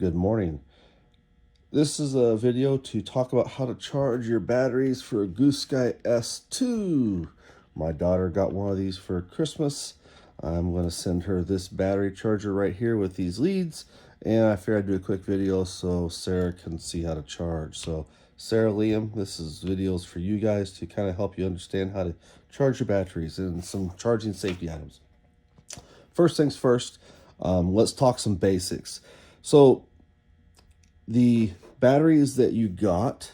good morning. This is a video to talk about how to charge your batteries for a Goose Sky S2. My daughter got one of these for Christmas. I'm going to send her this battery charger right here with these leads, and I figured I'd do a quick video so Sarah can see how to charge. So Sarah, Liam, this is videos for you guys to kind of help you understand how to charge your batteries and some charging safety items. First things first, let's talk some basics. So the batteries that you got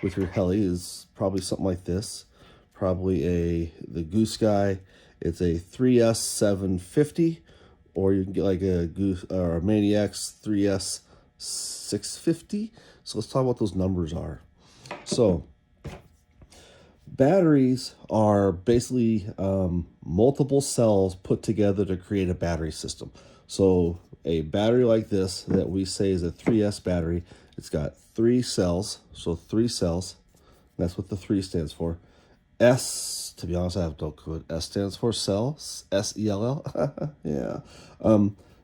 with your Heli is probably something like this. Probably the Goose Sky. It's a 3S750, or you can get like a ManiaX 3S650. So let's talk about what those numbers are. So batteries are basically multiple cells put together to create a battery system. So a battery like this that we say is a 3S battery, it's got 3 cells, so 3 cells. That's what the 3 stands for. S, to be honest, I have no clue. S stands for cell, S-E-L-L. Yeah.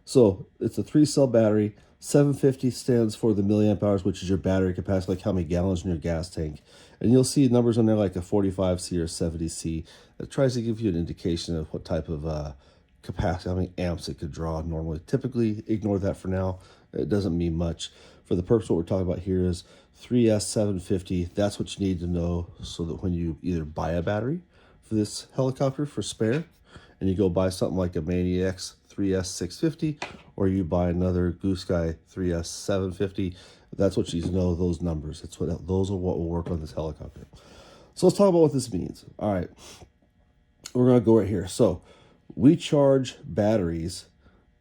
So it's a 3-cell battery. 750 stands for the milliamp hours, which is your battery capacity, like how many gallons in your gas tank. And you'll see numbers on there like a 45C or 70C. That tries to give you an indication of what type of capacity, how many amps it could draw normally. Typically, ignore that for now. It doesn't mean much. For the purpose of what we're talking about here is 3S750. That's what you need to know so that when you either buy a battery for this helicopter for spare, and you go buy something like a ManiaX 3S650, or you buy another Goose Sky 3S750, that's what you need to know, those numbers. Those are what will work on this helicopter. So let's talk about what this means. All right, we're going to go right here. So we charge batteries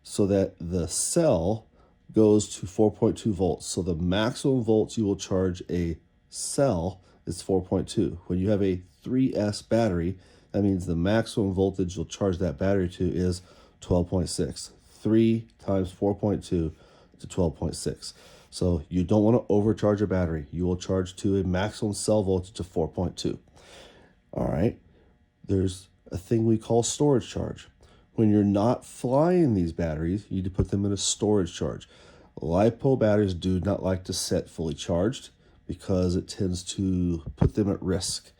so that the cell goes to 4.2 volts. So the maximum volts you will charge a cell is 4.2. When you have a 3S battery, that means the maximum voltage you'll charge that battery to is 12.6. 3 times 4.2 to 12.6. So you don't want to overcharge a battery. You will charge to a maximum cell voltage of 4.2. All right. There's a thing we call storage charge. When you're not flying these batteries, you need to put them in a storage charge. Lipo batteries do not like to set fully charged because it tends to put them at risk.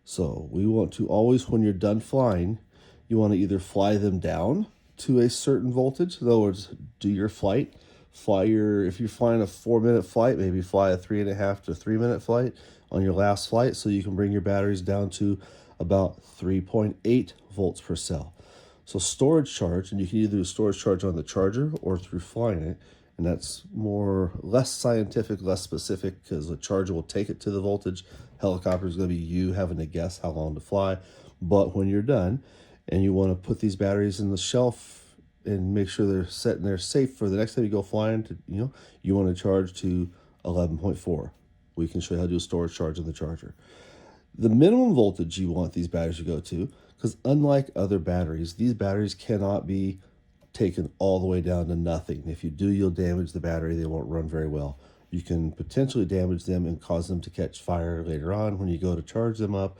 So we want to always, when you're done flying, you want to either fly them down to a certain voltage. In other words, do your flight. If you're flying a 4-minute flight, maybe fly a 3.5 to 3-minute flight on your last flight so you can bring your batteries down to about 3.8 volts per cell. So storage charge, and you can either do storage charge on the charger or through flying it, and that's less scientific, less specific, because the charger will take it to the voltage. Helicopter is going to be you having to guess how long to fly. But when you're done and you want to put these batteries in the shelf and make sure they're set and they're safe for the next time you go flying, you want to charge to 11.4. We can show you how to do a storage charge on the charger. The minimum voltage you want these batteries to go to, because unlike other batteries, these batteries cannot be taken all the way down to nothing. If you do, you'll damage the battery. They won't run very well. You can potentially damage them and cause them to catch fire later on when you go to charge them up.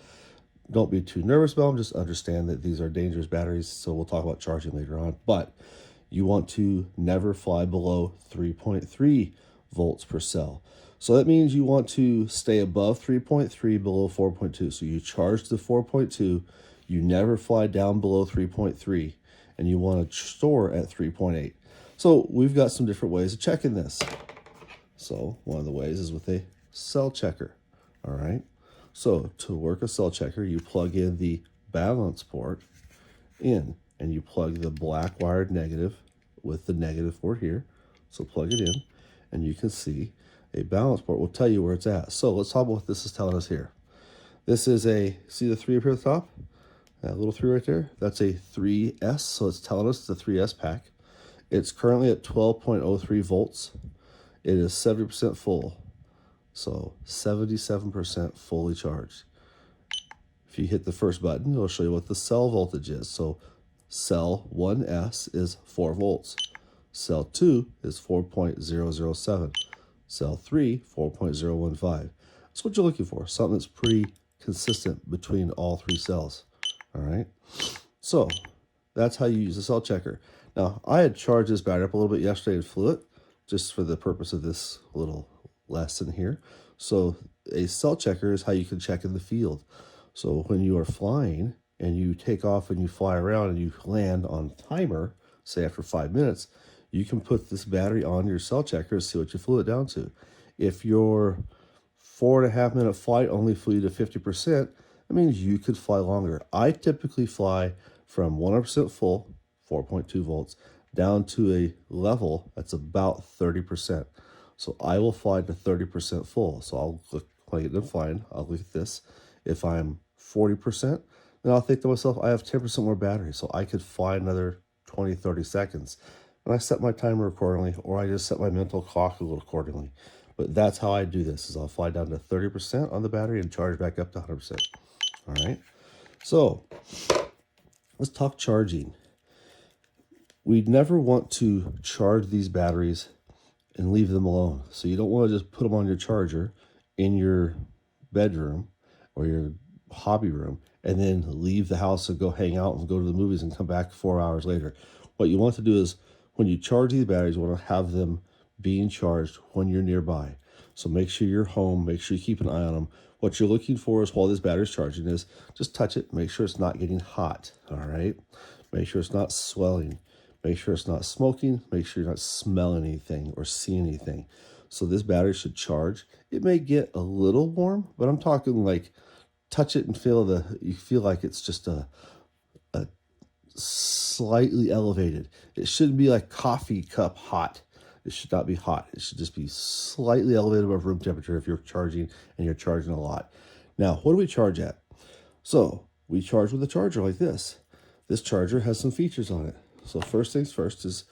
Don't be too nervous about them. Just understand that these are dangerous batteries, so we'll talk about charging later on. But you want to never fly below 3.3 volts per cell. So that means you want to stay above 3.3, below 4.2. So you charge to 4.2, you never fly down below 3.3, and you want to store at 3.8. So we've got some different ways of checking this. So one of the ways is with a cell checker. All right. So to work a cell checker, you plug in the balance port in, and you plug the black wired negative with the negative port here. So plug it in, and you can see a balance port will tell you where it's at. So let's talk about what this is telling us here. This is see the 3 up here at the top? That little 3 right there? That's a 3S, so it's telling us the 3S pack. It's currently at 12.03 volts. It is 70% full, so 77% fully charged. If you hit the first button, it'll show you what the cell voltage is. So cell 1S is 4 volts. Cell 2 is 4.007. Cell 3, 4.015. That's what you're looking for, something that's pretty consistent between all 3 cells. All right, so that's how you use the cell checker. Now, I had charged this battery up a little bit yesterday and flew it, just for the purpose of this little lesson here. So a cell checker is how you can check in the field. So when you are flying and you take off and you fly around and you land on timer, say after 5 minutes, you can put this battery on your cell checker and see what you flew it down to. If your 4.5 minute flight only flew to 50%, that means you could fly longer. I typically fly from 100% full, 4.2 volts, down to a level that's about 30%. So I will fly to 30% full. So I'll look, when I get done flying, I'll look at this. If I'm 40%, then I'll think to myself, I have 10% more battery, so I could fly another 20, 30 seconds. And I set my timer accordingly, or I just set my mental clock a little accordingly. But that's how I do this, is I'll fly down to 30% on the battery and charge back up to 100%. All right, so let's talk charging. We never want to charge these batteries and leave them alone. So you don't want to just put them on your charger in your bedroom or your hobby room and then leave the house and go hang out and go to the movies and come back 4 hours later. What you want to do is, when you charge these batteries, you want to have them being charged when you're nearby. So make sure you're home, make sure you keep an eye on them. What you're looking for is, while this battery's charging, is just touch it, make sure it's not getting hot, all right? Make sure it's not swelling. Make sure it's not smoking. Make sure you're not smelling anything or seeing anything. So this battery should charge. It may get a little warm, but I'm talking like touch it and you feel like it's just a slightly elevated. It shouldn't be like coffee cup hot. It should not be hot. It should just be slightly elevated above room temperature if you're charging and you're charging a lot. Now, what do we charge at? So we charge with a charger like this. This charger has some features on it. So first things first is,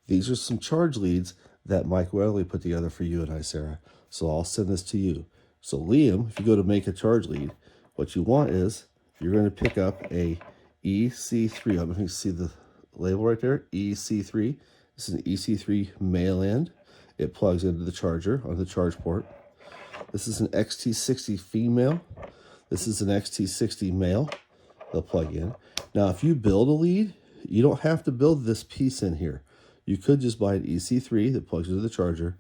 these are some charge leads that Mike Weatherly put together for you and I, Sarah. So I'll send this to you. So Liam, if you go to make a charge lead, what you want is, you're going to pick up a EC3. I'm going to see the label right there, EC3. This is an EC3 male end. It plugs into the charger on the charge port. This is an XT60 female. This is an XT60 male. They'll plug in. Now, if you build a lead, you don't have to build this piece in here. You could just buy an EC3 that plugs into the charger.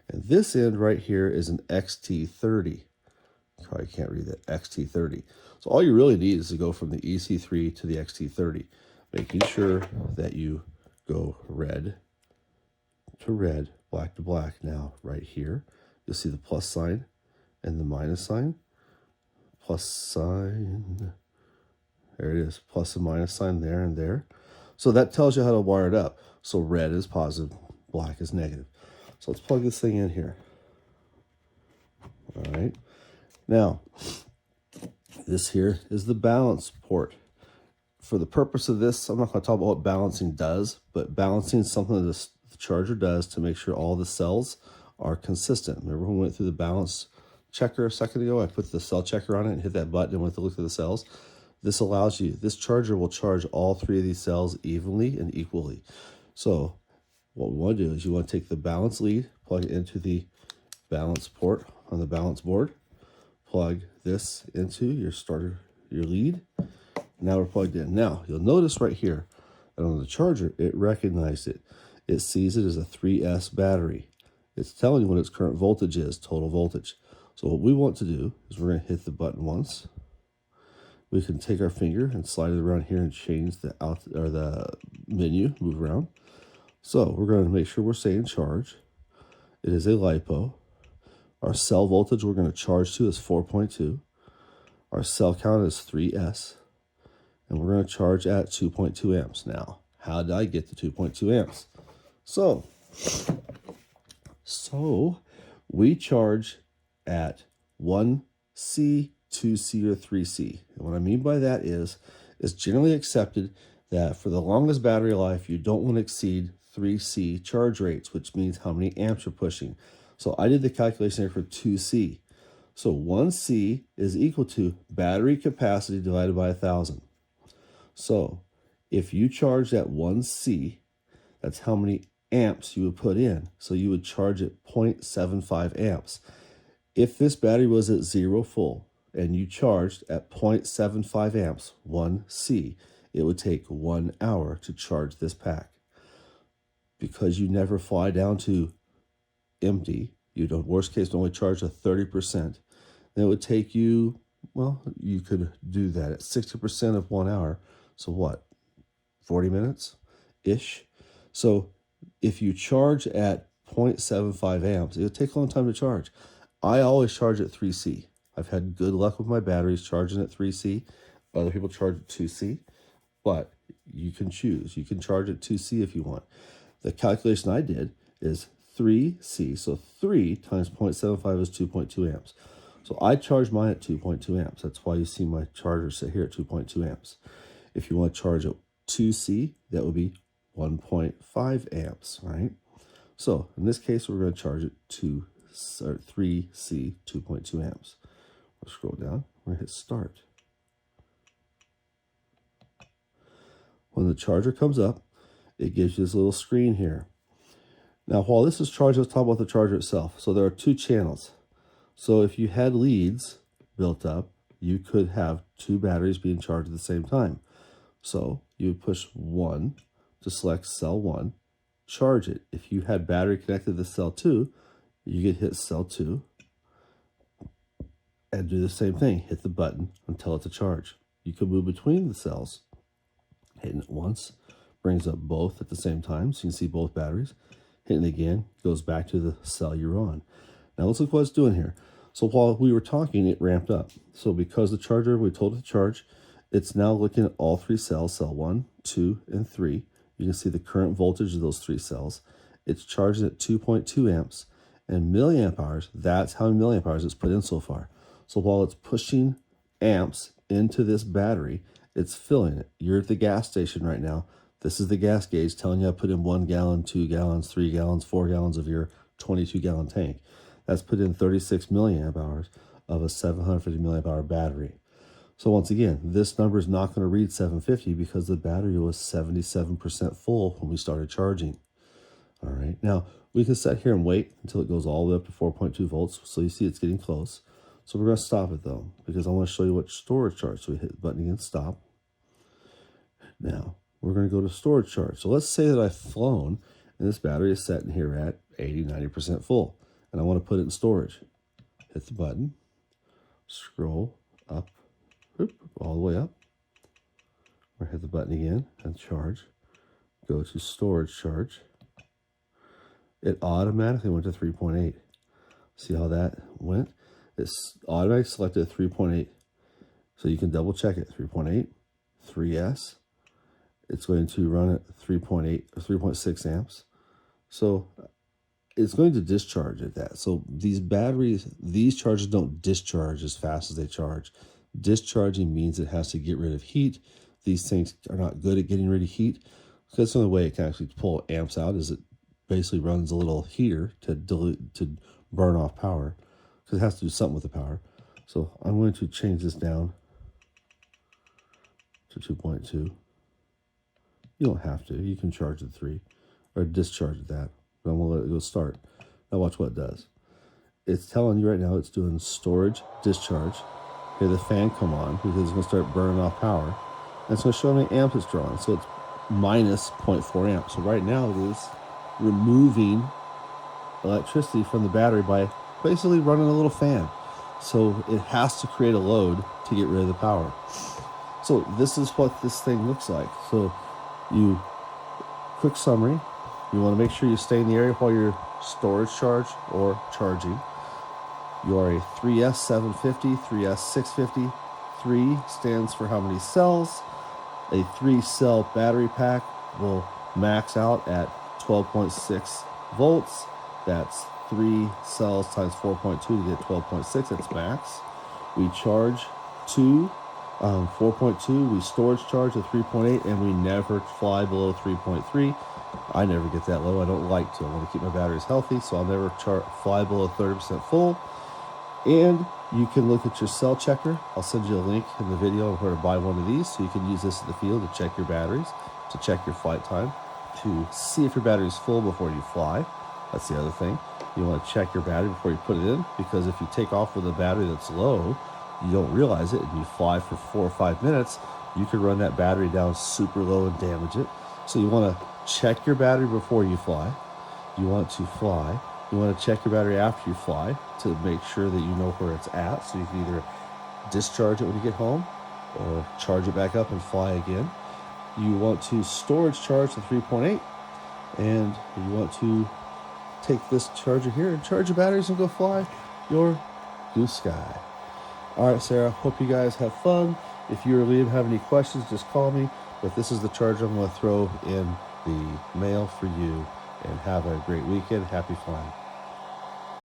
And this end right here is an XT30. Probably can't read that, XT30. So all you really need is to go from the EC3 to the XT30, making sure that you go red to red, black to black. Now, right here, you'll see the plus sign and the minus sign. Plus sign, there it is, plus and minus sign there and there. So that tells you how to wire it up. So red is positive, black is negative. So let's plug this thing in here. All right. Now, this here is the balance port. For the purpose of this, I'm not going to talk about what balancing does, but balancing is something that the charger does to make sure all the cells are consistent. Remember when we went through the balance checker a second ago? I put the cell checker on it and hit that button and went to look at the cells. This allows you, this charger will charge all three of these cells evenly and equally. So what we want to do is, you want to take the balance lead, plug it into the balance port on the balance board, plug this into your starter, your lead. Now we're plugged in. Now you'll notice right here that on the charger, it recognized it. It sees it as a 3S battery. It's telling you what its current voltage is, total voltage. So what we want to do is, we're going to hit the button once. We can take our finger and slide it around here and change the the menu, move around. So we're going to make sure we're saying charge. It is a lipo. Our cell voltage we're going to charge to is 4.2. Our cell count is 3S. And we're going to charge at 2.2 amps. Now, how did I get to 2.2 amps? So we charge at 1C, 2C, or 3C. And what I mean by that is, it's generally accepted that for the longest battery life, you don't want to exceed 3C charge rates, which means how many amps you're pushing. So I did the calculation here for 2C. So 1C is equal to battery capacity divided by 1,000. So if you charged at 1C, that's how many amps you would put in. So you would charge at 0.75 amps. If this battery was at 0 full and you charged at 0.75 amps, 1C, it would take 1 hour to charge this pack. Because you never fly down to empty, you'd in worst case only charge a 30%. Then it would take you, well, you could do that at 60% of 1 hour. So what, 40 minutes-ish? So if you charge at 0.75 amps, it'll take a long time to charge. I always charge at 3C. I've had good luck with my batteries charging at 3C. Other people charge at 2C, but you can choose. You can charge at 2C if you want. The calculation I did is 3C, so 3 times 0.75 is 2.2 amps. So I charge mine at 2.2 amps. That's why you see my charger sit here at 2.2 amps. If you want to charge at 2C, that would be 1.5 amps, right? So in this case, we're going to charge it 3C, 2.2 amps. We'll scroll down, we're going to hit start. When the charger comes up, it gives you this little screen here. Now, while this is charged, let's talk about the charger itself. So there are 2 channels. So if you had leads built up, you could have 2 batteries being charged at the same time. So you would push 1 to select cell 1, charge it. If you had battery connected to cell 2, you could hit cell 2 and do the same thing. Hit the button and tell it to charge. You could move between the cells. Hitting it once brings up both at the same time, so you can see both batteries. Hitting it again goes back to the cell you're on. Now let's look what it's doing here. So while we were talking, it ramped up. So because the charger, we told it to charge, it's now looking at all 3 cells, cell 1, 2, and 3. You can see the current voltage of those 3 cells. It's charging at 2.2 amps, and milliamp hours, that's how many milliamp hours it's put in so far. So while it's pushing amps into this battery, it's filling it. You're at the gas station right now. This is the gas gauge telling you I put in 1 gallon, 2 gallons, 3 gallons, 4 gallons of your 22-gallon tank. That's put in 36 milliamp hours of a 750 milliamp hour battery. So once again, this number is not going to read 750 because the battery was 77% full when we started charging. All right, now we can sit here and wait until it goes all the way up to 4.2 volts. So you see it's getting close. So we're going to stop it though, because I want to show you what storage charge. So we hit the button again, stop. Now we're going to go to storage charge. So let's say that I've flown and this battery is sitting here at 80-90% full, and I want to put it in storage. Hit the button, scroll up, all the way up, or hit the button again and charge. Go to storage charge. It automatically went to 3.8. See how that went? It's automatically selected 3.8. So you can double check it. 3.8, 3S. It's going to run at 3.8 or 3.6 amps. So it's going to discharge at that. So these batteries, these chargers don't discharge as fast as they charge. Discharging means it has to get rid of heat. These things are not good at getting rid of heat, because the only way it can actually pull amps out is it basically runs a little heater to burn off power, because it has to do something with the power. So I'm going to change this down to 2.2. You don't have to. You can charge at 3 or discharge at that. But I'm going to let it go start. Now watch what it does. It's telling you right now it's doing storage discharge. Hear the fan come on because it's going to start burning off power. And it's going to show how many amps it's drawing. So it's minus 0.4 amps. So right now it is removing electricity from the battery by basically running a little fan. So it has to create a load to get rid of the power. So this is what this thing looks like. So quick summary, you want to make sure you stay in the area while you're storage charge or charging. You are a 3S 750, 3S 650. 3 stands for how many cells. A 3-cell battery pack will max out at 12.6 volts. That's 3 cells times 4.2 to get 12.6. That's max. We charge 4.2. We storage charge at 3.8, and we never fly below 3.3. I never get that low. I don't like to. I want to keep my batteries healthy, so I'll never fly below 30% full. And you can look at your cell checker. I'll send you a link in the video of where to buy one of these, so you can use this in the field to check your batteries, to check your flight time, to see if your battery is full before you fly. That's the other thing. You want to check your battery before you put it in, because if you take off with a battery that's low, you don't realize it, and you fly for 4 or 5 minutes, you could run that battery down super low and damage it. So you want to check your battery before you fly. You want to fly. You want to check your battery after you fly to make sure that you know where it's at, so you can either discharge it when you get home or charge it back up and fly again. You want to storage charge to 3.8, and you want to take this charger here and charge your batteries and go fly your Goose Sky. All right, Sarah, hope you guys have fun. If you or Liam have any questions, just call me. But this is the charger I'm going to throw in the mail for you. And have a great weekend. Happy flying.